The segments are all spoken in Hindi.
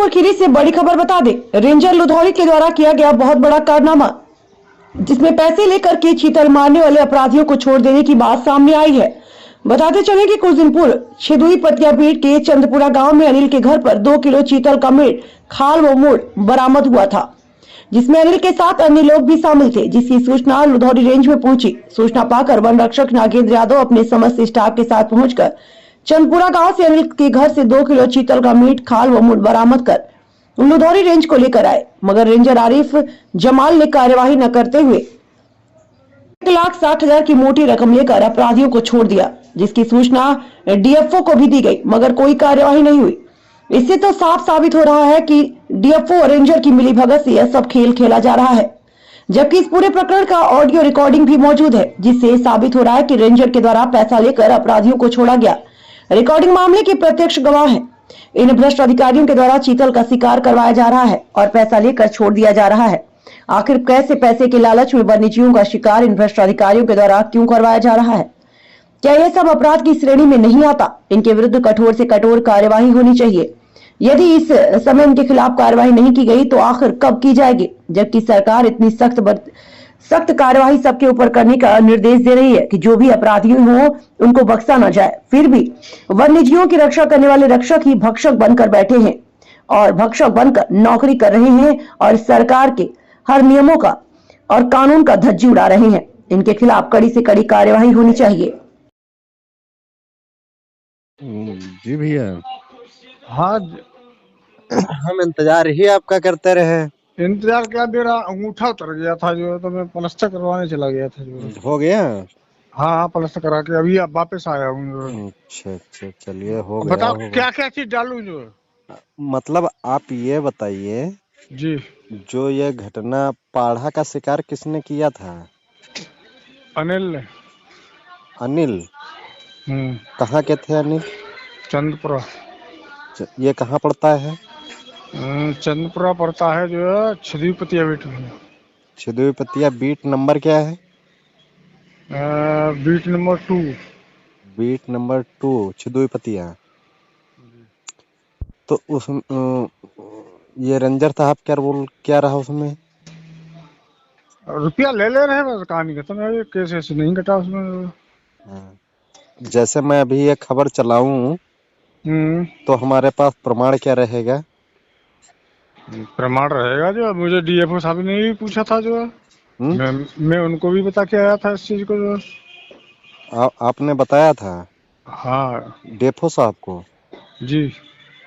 जौनपुर खीरी से बड़ी खबर बता दें, रेंजर लुधौरी के द्वारा किया गया बहुत बड़ा कारनामा, जिसमें पैसे लेकर के चीतल मारने वाले अपराधियों को छोड़ देने की बात सामने आई है। बताते चले कि कुछ दिन पूर्व छिदुई पतियापीठ के चंदपुरा गांव में अनिल के घर पर 2 किलो चीतल का मीट, खाल व मूड़ बरामद हुआ था, जिसमें अनिल के साथ अन्य लोग भी शामिल थे, जिसकी सूचना लुधौरी रेंज में पहुंची। सूचना पाकर वन रक्षक नागेंद्र यादव अपने समस्त स्टाफ के साथ पहुंचकर चंदपुरा गांव से अनिल के घर से 2 किलो चीतल का मीट, खाल व मूड़ बरामद कर लुधौरी रेंज को लेकर आए, मगर रेंजर आरिफ जमाल ने कार्यवाही न करते हुए 1,60,000 की मोटी रकम लेकर अपराधियों को छोड़ दिया, जिसकी सूचना डीएफओ को भी दी गई, मगर कोई कार्यवाही नहीं हुई। इससे तो साफ साबित हो रहा है कि डीएफओ और रेंजर की मिलीभगत से यह सब खेल खेला जा रहा है, जबकि इस पूरे प्रकरण का ऑडियो रिकॉर्डिंग भी मौजूद है, जिससे साबित हो रहा है कि रेंजर के द्वारा पैसा लेकर अपराधियों को छोड़ा गया। रिकॉर्डिंग मामले के प्रत्यक्ष गवाह है। इन भ्रष्ट अधिकारियों के द्वारा चीतल का शिकार करवाया जा रहा है और पैसा लेकर छोड़ दिया जा रहा है। आखिर कैसे पैसे के लालच में वन्यजीवों का शिकार इन भ्रष्ट अधिकारियों के द्वारा क्यों करवाया जा रहा है? क्या यह सब अपराध की श्रेणी में नहीं आता? इनके विरुद्ध कठोर से कठोर कार्यवाही होनी चाहिए। यदि इस समय इनके खिलाफ कार्यवाही नहीं की गई तो आखिर कब की जाएगी? जबकि सरकार इतनी सख्त कार्यवाही सबके ऊपर करने का निर्देश दे रही है कि जो भी अपराधी हो उनको बख्शा न जाए, फिर भी वन्यजीवों की रक्षा करने वाले रक्षक ही भक्षक बनकर बैठे हैं और भक्षक बनकर नौकरी कर रहे हैं और सरकार के हर नियमों का और कानून का धज्जी उड़ा रहे हैं। इनके खिलाफ कड़ी से कड़ी कार्यवाही होनी चाहिए। जी भैया, हाँ हम इंतजार ही आपका करते रहे। इंतजार क्या, मेरा अंगूठा उतर गया था जो, तो मैं प्लास्टर करवाने चला गया था जो। हो गया? हाँ, प्लास्टर करा के अभी आप वापस आया हूँ। अच्छा, चलिए हो गया। बताओ क्या क्या चीज डालूं जो? मतलब आप ये बताइए जी, जो ये घटना पाढ़ा का शिकार किसने किया था? अनिल ने। अनिल? कहाँ के थे अनिल? चंदपुरा। ये कहाँ पड़ता है? चंदपुरा पड़ता है जो है छिदुई पतियापीठ में। छिदुई पतिया बीट नंबर क्या है? Beat number 2। बीट नंबर 2 छिदुई पतिया। तो उस ये रेंजर साहब क्या रहा उसमें? रुपया ले रहे हैं, बस कहानी खत्म है। केस ऐसे नहीं कटा उसमें। जैसे मैं अभी ये खबर चलाऊं तो हमारे पास प्रमाण क्या रहेगा? प्रमाण रहेगा जो मुझे डीएफओ साहब ने भी पूछा था जो। मैं उनको भी बता के आया था इस चीज को जो। आपने बताया था? हाँ, डेफो साहब को? जी।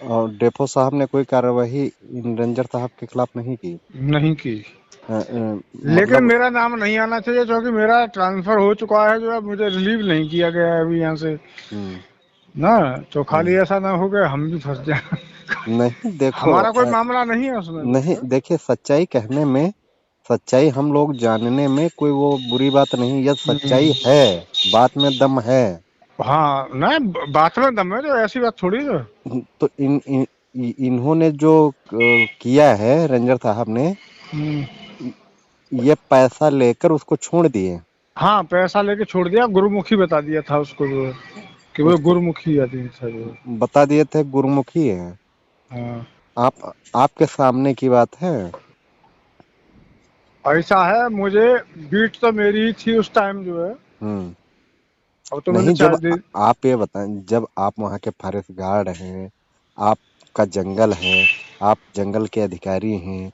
और डेफो साहब ने कोई कार्यवाही इन रेंजर साहब के खिलाफ नहीं की? नहीं की। लेकिन मतलब मेरा नाम नहीं आना चाहिए क्योंकि मेरा ट्रांसफर हो चुका है जो, मुझे रिलीव नहीं किया गया है अभी यहाँ से ना, तो खाली ऐसा ना हो गया हम भी फंस जाए। नहीं, देखो हमारा कोई मामला नहीं है उसमें। नहीं, देखिए सच्चाई कहने में, सच्चाई हम लोग जानने में कोई वो बुरी बात नहीं। यह सच्चाई है, बात में दम है। हाँ, नहीं बात में दम है, जो ऐसी बात थोड़ी है। तो इन्होंने जो किया है रेंजर साहब ने, ये पैसा लेकर उसको छोड़ दिए। हाँ, पैसा लेके छोड़ दिया, गुरुमुखी बता दिया था उसको जो, कि वो गुरुमुखी आदमी था जो। बता दिए थे गुरुमुखी है। हाँ। आपके सामने की बात है। ऐसा है, मुझे बीट तो मेरी ही थी उस टाइम जो है। अब तो नहीं, जब आप ये बताएं, जब आप वहाँ के फॉरेस्ट गार्ड हैं, आपका जंगल है, आप जंगल के अधिकारी हैं,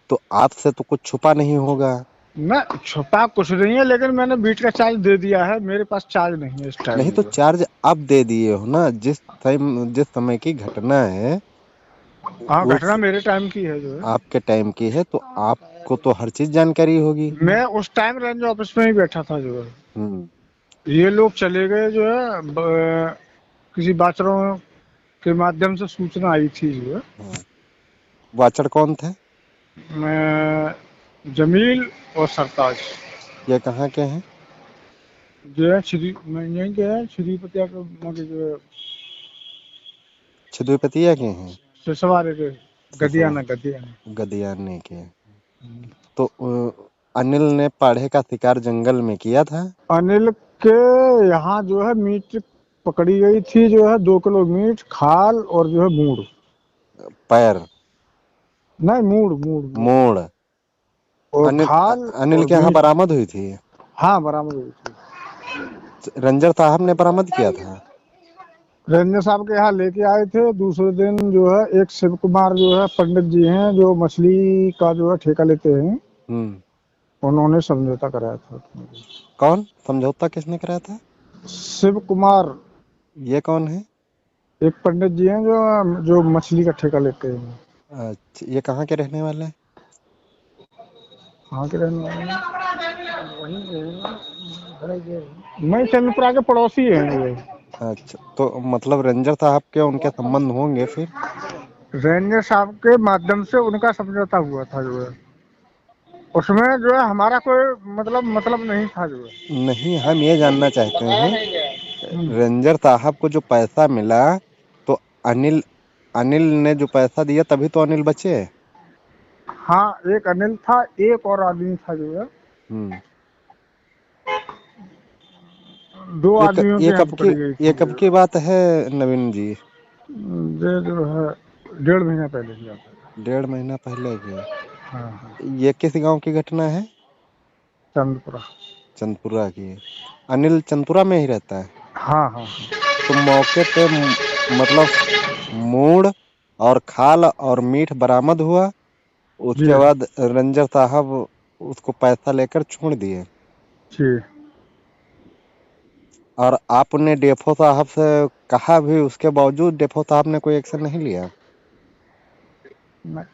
तो आपसे तो कुछ छुपा नहीं होगा। ना, छुपा कुछ नहीं है, लेकिन मैंने बीट का चार्ज दे दिया है। मेरे पास चार्ज नहीं है इस टाइम। नहीं तो चार्ज अब दे दिए हो ना, जिस समय की घटना है। हाँ, घटना मेरे टाइम की है जो है। आपके टाइम की है तो आपको तो हर चीज जानकारी होगी। मैं उस टाइम रेंज ऑफिस में ही बैठा था जो है। ये लोग चले गए जो है, किसी बाचरों के माध्यम से सूचना आई थी जो है। बाचड़ कौन थे? जमील और सरताज। ये कहाँ के हैं? जो है यहीं के है, छिदुई पतिया के जो है। छिदुई पतिया के हैं? सवारे के गदियाने के। तो अनिल ने पाढ़े का शिकार जंगल में किया था। अनिल के यहाँ जो है मीट पकड़ी गई थी जो है, 2 किलो मीट, खाल और जो है मूड़, पैर। नहीं, मूड मूड मूड मूड। और अनिल खाल अनिल और के यहाँ मीट। बरामद हुई थी। हाँ, बरामद हुई थी। रंजन साहब ने बरामद किया था। रंजन साहब के यहाँ लेके आए थे। दूसरे दिन जो है एक शिव कुमार जो है पंडित जी हैं, जो मछली का जो है ठेका लेते हैं, उन्होंने समझौता कराया था। कौन समझौता किसने कराया था? शिव कुमार ये कौन है? एक पंडित जी हैं जो जो मछली का ठेका लेते हैं। अच्छा, ये कहाँ के रहने वाले हैं? कहाँ के रहने वाले हैं? मैं चंद्रपुरा के पड़ोसी हैं ये। अच्छा, तो मतलब रंजन साहब के उनके संबंध होंगे फिर। रेंजर साहब के माध्यम से उनका समझौता हुआ था जो है, उसमें जो है हमारा कोई मतलब नहीं था जो है। नहीं, हम ये जानना चाहते हैं, हम्म। रंजन साहब को जो पैसा मिला, तो अनिल अनिल ने जो पैसा दिया तभी तो अनिल बचे। हाँ, एक अनिल था, एक और आदमी था जो है, हम्म। दो ये आदमियों के ये यहाँ कब की पकड़ी गई ये थी कब जो की बात है नवीन जी? ये जो है 1.5 महीना पहले की बात है। 1.5 महीना पहले की। हाँ हाँ, ये किस गांव की घटना है? चंद्रपुरा। चंदपुरा की। अनिल चंदपुरा में ही रहता है। हाँ हाँ हाँ। तो मौके पे मतलब मूड और खाल और मीट बरामद हुआ। जी उसके बाद रंजन साहब उसको पैसा लेकर छोड़ दिए। जी। और आपने डेफो साहब से कहा भी, उसके बावजूद डेफो साहब ने कोई एक्शन नहीं लिया।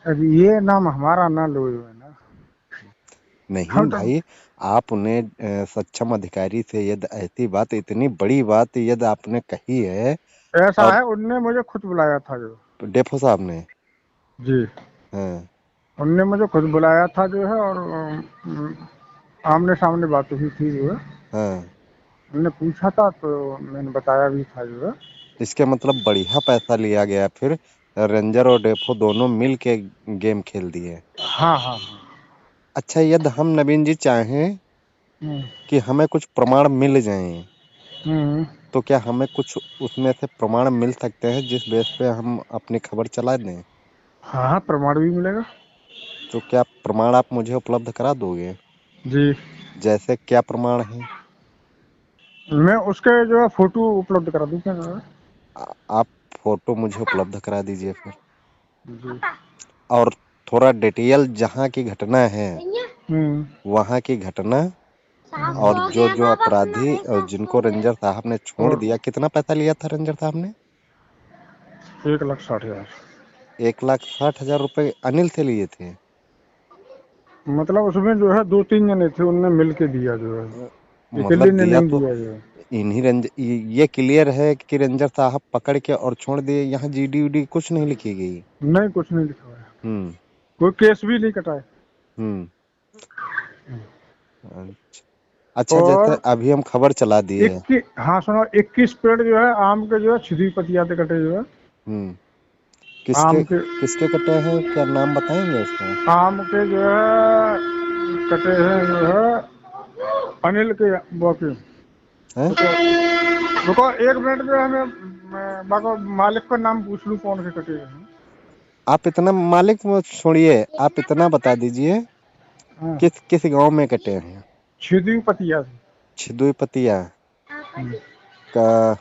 अब ये नाम हमारा ना लो है ना। नहीं हम तो भाई, आप उन्हें सक्षम अधिकारी से यदि ऐसी बात, इतनी बड़ी बात यदि आपने कही है। ऐसा और है, उनने मुझे खुद बुलाया था जो। डेफो साहब ने। जी, हाँ। उनने मुझे खुद बुलाया था जो है, और आमने सामने बात हुई थी जो है। हाँ। उन्होंने पूछा था तो मैंने बताया भी था जो है। इसके मतलब बढ़िया पैसा लिया गया फिर। रेंजर और डेफो दोनों मिल के गेम खेल दिए। हाँ हाँ हाँ। अच्छा, यदि हम नवीन जी चाहें हम्म, कि हमें कुछ प्रमाण मिल जाएं, हम्म। तो क्या हमें कुछ उसमें से प्रमाण मिल सकते हैं जिस बेस पे हम अपनी खबर चला दें? हाँ हाँ, प्रमाण भी मिलेगा। तो क्या प्रमाण आप मुझे उपलब्ध करा दोगे? जी, जैसे क्या प्रमाण है? मैं उसके जो है फोटो उपलब्ध करा दूंगा जो है। आप फोटो मुझे उपलब्ध करा दीजिए फिर। जी। और थोड़ा डिटेल जहाँ की घटना है, हम्म। वहाँ की घटना, और जो जो अपराधी और जिनको रंजन साहब ने छोड़ और दिया, कितना पैसा लिया था रंजन साहब ने? 1,60,000। 1,60,000 रुपए अनिल से लिए थे। मतलब उसमें जो है 2-3 जने थे, उनने मिल के दिया जो है, अकेले मतलब ने दिया नहीं तो दिया जो है। ये क्लियर है कि रंजन साहब पकड़ के और छोड़ दिए, यहाँ जीडी उडी कुछ नहीं लिखी गई। नहीं, कुछ नहीं लिखा है, हम्म। कोई केस भी नहीं कटा है। हम्म। अच्छा। अच्छा, जैसे और अभी हम खबर चला दिए। 21, हाँ सुनो, 21 पेड़ जो है आम के जो है छिदी पतियाते कटे जो है। हम्म। किसके आम के किसके कटे हैं, क्या नाम बताएंगे उसका? आम के जो है कटे हैं जो है अनिल के बाकी। हैं? रुको, रुको 1 मिनट जो है, मैं बाको मालिक का नाम पूछ लूँ कौन से कटे हैं। आप इतना मालिक को छोड़िए, आप इतना बता दीजिए हाँ, किस किस गांव में कटे हैं। छिदी पतिया से। छिदुई पतिया का।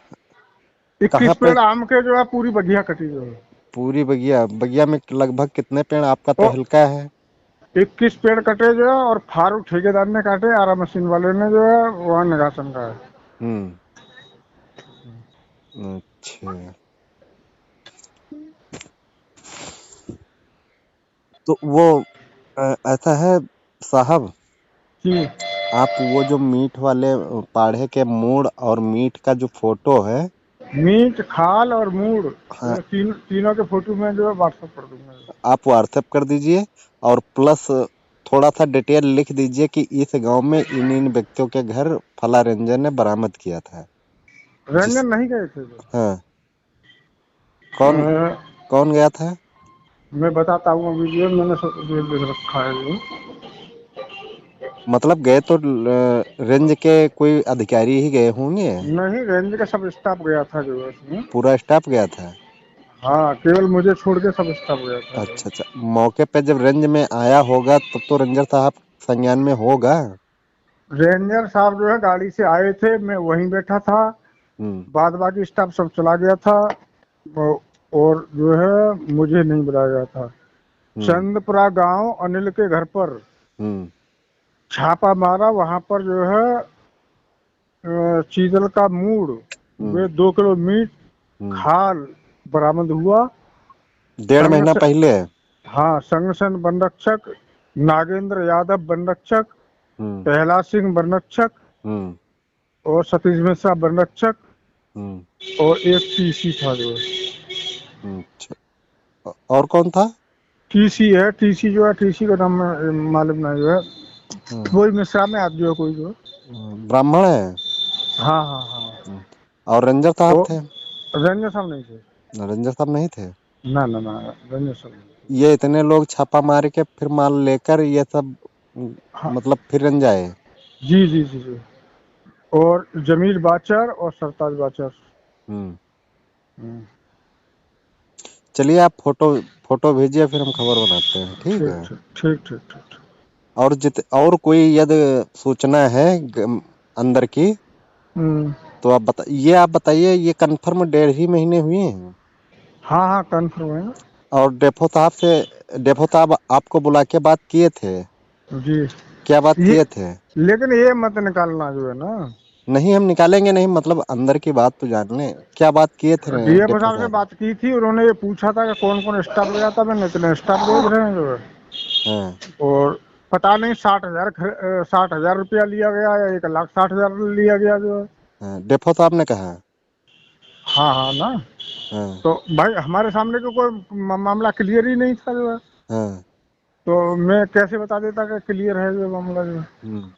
21 कहाँ पे? पेड़ आम के जो है पूरी बगिया कटी जो है। पूरी बगिया बगिया में लगभग कितने पेड़? आपका तो तो हल्का है। 21 पेड़ कटे जो है, और फारूक ठेकेदार ने काटे, आरा मशीन वाले ने जो है वहाँ निगासन का है। हम्म। अच्छा, तो वो ऐसा है साहब, जी। आप वो जो मीट वाले पाढ़े के मूड और मीट का जो फोटो है। मीट, खाल और मूड, हाँ, ये तीनों के फोटो में जो है व्हाट्सएप कर दूंगा। आप व्हाट्सएप कर दीजिए। और प्लस थोड़ा सा डिटेल लिख दीजिए कि इस गांव में इन इन व्यक्तियों के घर फला रंजन ने बरामद किया था। जिस रंजन नहीं गए थे जो। हाँ, कौन कौन गया था? मैं बताता हूँ, वीडियो मैंने सब देख रखा है जो। मतलब गए तो रेंज के कोई अधिकारी ही गए होंगे। नहीं, रेंज का सब स्टाफ गया था जो है उसमें। पूरा स्टाफ गया था। हाँ, केवल मुझे छोड़ के सब स्टाफ गया था। अच्छा अच्छा, मौके पे जब रेंज में आया होगा तब तो रेंजर साहब संज्ञान में होगा। रेंजर साहब जो है गाड़ी से आए थे, मैं वहीं बैठा था, हम्म बाद बाकी स्टाफ सब चला गया था। और जो है मुझे नहीं बुलाया गया था। हम्म चंदपुरा गांव अनिल के घर पर हम्म छापा मारा, वहां पर जो है चीजल का मूड वे हम्म 2 किलो मीट हम्म खाल बरामद हुआ। 1.5 महीना संग पहले। हाँ, संगठन वन रक्षक नागेंद्र यादव वन रक्षक, हम्म पहला सिंह वन रक्षक हम्म और सतीश मिश्रा वन रक्षक हम्म और एक टीसी था जो है। अच्छा, और कौन था? टीसी है, टीसी जो है, टीसी का नाम मालूम नहीं जो है। हम्म, वही मिश्रा में आज जो है कोई जो है। ब्राह्मण है। हाँ हाँ हाँ। हम्म, और रंजन साहब वो थे? रंजन साहब नहीं थे। रंजन साहब नहीं थे। ना ना ना, रंजन साहब नहीं थे। ये इतने लोग छापा मार के फिर माल लेकर ये सब हाँ मतलब फिर रंज आए। जी जी जी जी। और जमील बाचर और सरताज बाचर। हम्म हम्म, चलिए, आप फोटो फोटो भेजिए, फिर हम खबर बनाते हैं, ठीक ठीक है। ठीक ठीक ठीक ठीक। और कोई यदि सूचना है अंदर की, हम्म, तो आप बताइए, ये कंफर्म 1.5 महीने हुए हैं। हाँ हाँ कन्फर्म है ना। और डेफो साहब आपको बुला के बात किए थे? जी। क्या बात ये किए थे? लेकिन ये मत निकालना जो है ना। नहीं, हम निकालेंगे नहीं, मतलब अंदर की बात तो जान लें, क्या बात किए थे डीएम डेफो साहब से साहब? बात की थी, उन्होंने ये पूछा था कि कौन कौन स्टाफ गया था, मैंने इतने स्टाफ भेज रहे हैं जो है। हाँ और पता नहीं 60,000 रुपया लिया गया या 1,60,000 लिया गया जो है। हाँ, डेफो साहब ने कहा। हाँ हाँ ना। हाँ तो भाई हमारे सामने तो कोई मामला क्लियर ही नहीं था जो है। हाँ। तो मैं कैसे बता देता कि क्लियर है जो मामला जो है। हम्म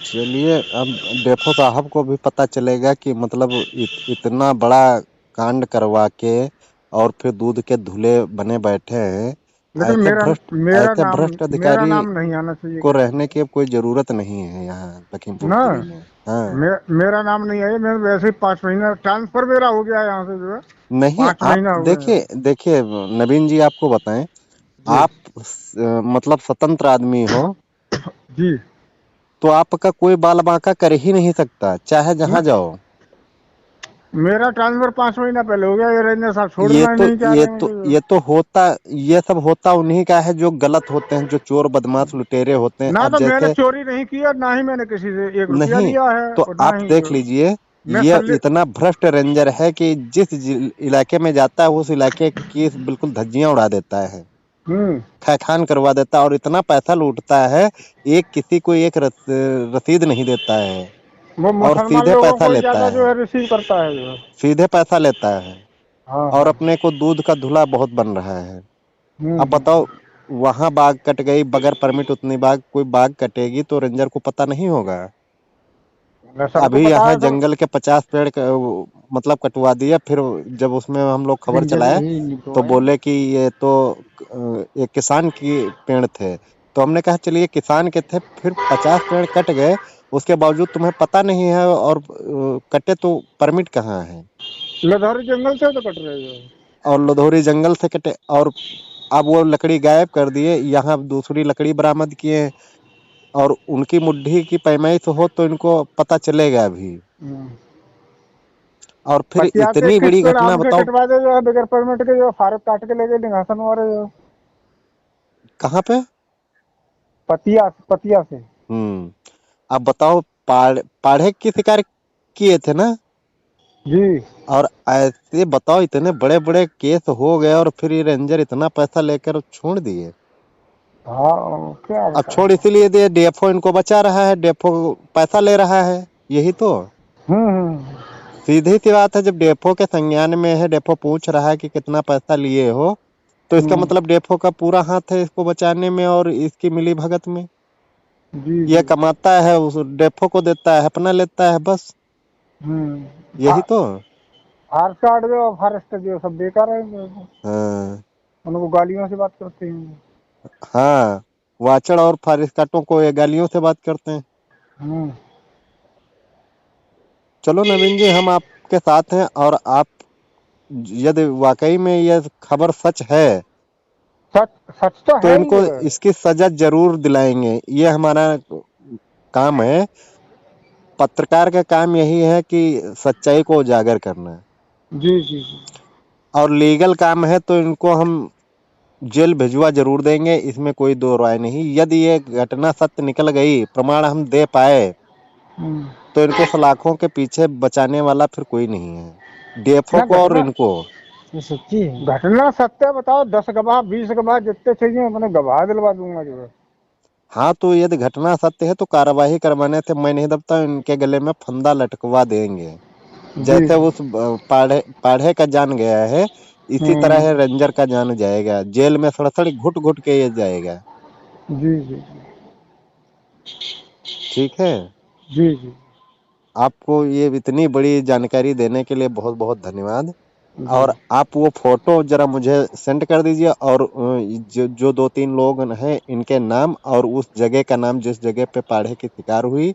चलिए, अब डेफो साहब को भी पता चलेगा कि मतलब इतना बड़ा कांड करवा के और फिर दूध के धुले बने बैठे हैं। लेकिन ऐसे मेरा भ्रष्ट मेरा ऐसे नाम भ्रष्ट मेरा अधिकारी नाम नहीं आना चाहिए को किसी रहने की अब कोई जरूरत नहीं है यहाँ लखीमपुर ना। खीरी में। हाँ, मेरा नाम नहीं आया, मैं वैसे ही 5 महीना ट्रांसफर मेरा हो गया यहाँ से जो है। नहीं, पाँच आप महीना हो गए हैं। देखिए देखिए नवीन जी, आपको बताएं, जी आप मतलब स्वतंत्र आदमी हो, जी। तो आपका कोई बाल बांका कर ही नहीं सकता, चाहे न, जहां जाओ। मेरा ट्रांसफर 5 महीना पहले हो गया, ये रंजन साहब छोड़ना ही नहीं चाह रहे हैं मुझे। ये सब होता उन्हीं का है जो गलत होते हैं, जो चोर बदमाश लुटेरे होते हैं। ना अब तो मैंने जैसे चोरी नहीं किया, ना ही मैंने किसी से 1 रुपया नहीं, लिया है, तो और ना आप ही देख लीजिए, मैं ये सल्ले। इतना भ्रष्ट रेंजर है कि जिस इलाके में जाता है उस इलाके की बिल्कुल धज्जियां उड़ा देता है, हम्म। खैखान करवा देता है, और इतना पैसा लूटता है, एक किसी को एक रसीद नहीं देता है, वो और मुसलमान सीधे लोगों पैसा को ही लेता ज्यादा जो है, है रिसीव करता है जो है। सीधे पैसा लेता है। हाँ और हाँ। अपने को दूध का धुला बहुत बन रहा है। अब हम्म। बताओ, वहां बाग कट गई बगैर परमिट, उतनी बाग कोई बाग कटेगी तो रेंजर को पता नहीं होगा? मैं सबको अभी पता यहाँ है सब। जंगल के 50 पेड़ मतलब कटवा दिए, फिर जब उसमें हम लोग खबर रेंजर चलाए यही नहीं तो आया। बोले कि ये तो एक किसान की पेड़ थे। तो हमने कहा चलिए, किसान के थे, फिर 50 पेड़ कट गए, उसके बावजूद तुम्हें पता नहीं है, और कटे तो परमिट कहाँ है? लदौरी जंगल से तो कट रहे जो। और लधौरी जंगल से कटे, और अब वो लकड़ी गायब कर दिए, यहाँ दूसरी लकड़ी बरामद किए, और उनकी मुट्ठी की पैमाइश हो तो इनको पता चलेगा अभी। हम्म। और फिर पतिया के इतनी किस बड़ी पेड़ घटना आम के बताओ, कटवा दे जो है बगैर परमिट के, जो फारत काट के ले गए निघासन वाले जो। कहाँ पे? पतिया पतिया से। अब बताओ, पाढ़े की शिकार किए थे ना? जी। और ऐसे बताओ, इतने बड़े बड़े केस हो गए, और फिर ये रेंजर इतना पैसा लेकर छोड़ दिए। हाँ क्या अब बताएं। छोड़ इसीलिए दिए, डेफो इनको बचा रहा है, डेफो पैसा ले रहा है, यही तो। हम्म। सीधी सी बात है, जब डेफो के संज्ञान में है, डेफो पूछ रहा है कि कितना पैसा लिए हो, तो इसका हम्म। मतलब डेफो का पूरा हाथ है इसको बचाने में और इसकी मिली भगत में। जी यह जी। कमाता है, उस डेफो को देता है, अपना लेता है, बस यही तो। फारस काट जो फॉरेस्ट जो सब बेकार है जो। हाँ उनको गालियों से बात करते हैं। हाँ, वाचड़ और फारिस्काटों को ये गालियों से बात करते हैं। हम्म। चलो नवीन जी, हम आपको आपके साथ हैं और आप यदि वाकई में यह खबर सच है सच सच तो तो है इनको ही है। इसकी सजा जरूर दिलाएंगे। ये हमारा काम है। पत्रकार का काम यही है कि सच्चाई को उजागर करना है जी जी जी। और लीगल काम है तो इनको हम जेल भिजवा जरूर देंगे, इसमें कोई दो राय नहीं। यदि ये घटना सत्य निकल गई, प्रमाण हम दे पाए हम्म। तो इनको सलाखों के पीछे बचाने वाला फिर कोई नहीं है, डीएफओ ना को और घटना इनको। ये सच्ची है। घटना सत्य है, बताओ 10 गवाह 20 गवाह जितने चाहिए मैंने गवाह दिलवा दूंगा जो है। हाँ, तो यदि घटना सत्य है तो कार्यवाही करवाने थे मैं नहीं दबता, इनके गले में फंदा लटकवा देंगे। जी जैसे उस पाढ़े पाढ़े का जान गया है, इसी तरह है रेंजर का जान जाएगा। जेल में सड़सड़ घुट घुट के ये जाएगा। जी जी ठीक है। जी जी आपको ये इतनी बड़ी जानकारी देने के लिए बहुत बहुत धन्यवाद। जी। और आप वो फोटो जरा मुझे सेंड कर दीजिए और जो 2-3 लोग हैं इनके नाम और उस जगह का नाम जिस जगह पे पाढ़े की शिकार हुई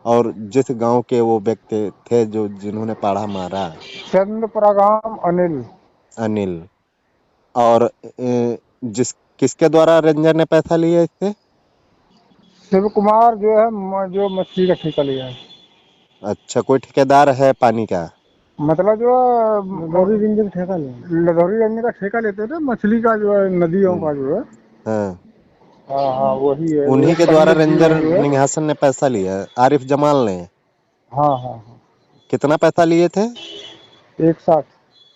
और जिस गांव के वो व्यक्ति थे जो जिन्होंने पाढ़ा मारा। चंद्रपुरा गांव अनिल। अनिल। और जिस किसके द्वारा रेंजर ने पैसा लिया इससे? शिव कुमार जो है जो मछली का ठेका लिया है। अच्छा, कोई ठेकेदार है पानी का? मतलब जो लधौरी रेंजर ठेका लिया, लधौरी रेंजर का ठेका लेते थे मछली का जो है नदियों का जो है। हाँ, हाँ हाँ वही है। वो उन्हीं एक के द्वारा पंडित जी रेंजर हैं जो है। निघासन ने पैसा लिया, आरिफ जमाल ने। हाँ हाँ हाँ। कितना पैसा लिए थे? 160।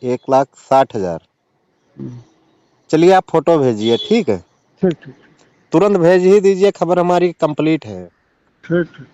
1,60,000। हम्म। चलिए आप फोटो भेजिए, ठीक है? ठीक ठीक तुरंत भेज ही दीजिए, खबर हमारी कंप्लीट है। ठीक ठीक।